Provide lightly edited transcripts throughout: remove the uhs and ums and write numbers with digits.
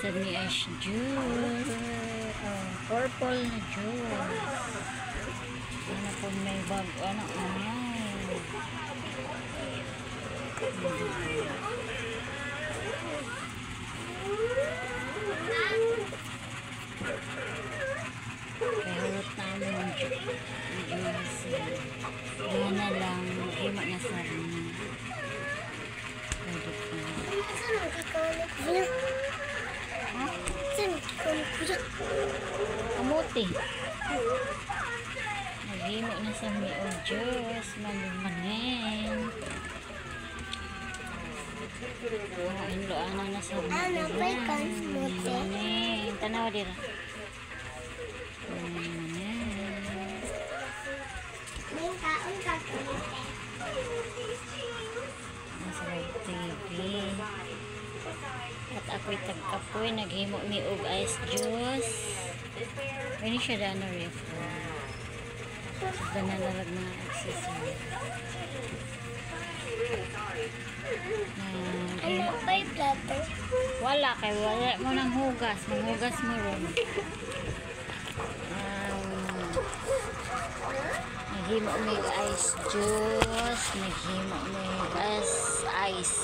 sa ni ice juice. Purple na juice. Ano po may bag, ano, kaya hulot namin ang juice. Yan na lang, hima na sa rin. Pwede po. Saan magkikaulit niya? Ha? Saan magkikaulit niya? Kamuti. Naghimo na sa miyo juice. Malumanin. Inloanan na sa miyo. Ano ba yung kamuti? Malumanin. Tanawa dira. May kaon ka kamuti. Nasa live TV. At ako'y tagkapoy. Naghimo mi og ice juice. Pwede siya daan na refill. Sudan na lalag mga accessory. Ano ba yung plato? Wala kay wala mo ng hugas. Manghugas mo ron. Naghimo may ice juice. Naghimo may ice.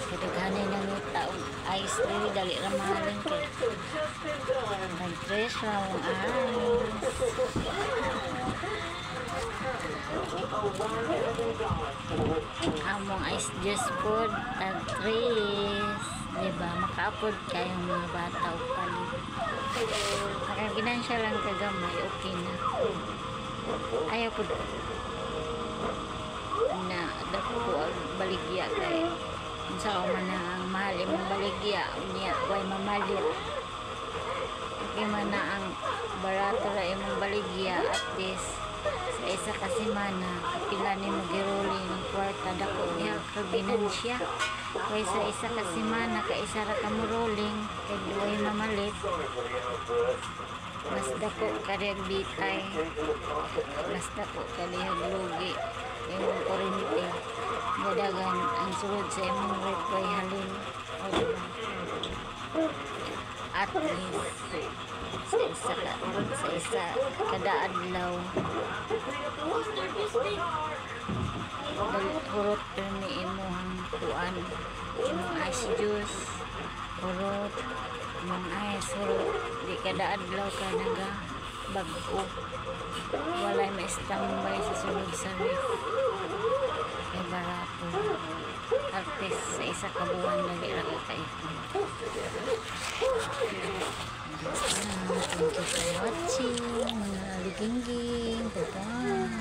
Kadaghanay na may taong ice. Dali ramalin kay. Nag-dress siya ang ice. Among ice juice food. Tag-dress. Diba? Maka-afford kayong mga bata o palit. Nakaginan siya lang kagamay. Okay na. Ayaw ko na dako ang baligya kay unsa man na ang mahal imong baligya unya way mamalit okay man na ang barato ra imong baligya at least sa isa ka semana kapila nimo giroli ng kwarta dako niya kag ginansya kay sa isa ka semana ka isa ra ka mo rolling kay way mamalit mas dako kariyag bitay mas dako kariyag lugi yung kurente gadagan ang sulod sa imong rate kay halin o diba at least sa isa kada adlaw hurot ni imong kuan imong ice juice hurot imong ice hurot di kada adlaw ka naga bag-o walay ma-standby sa sulod sa ref kay barato artist sa isa ka buwan na di ra ka kaipon. Thank you for watching mga ligingging. Bye-bye.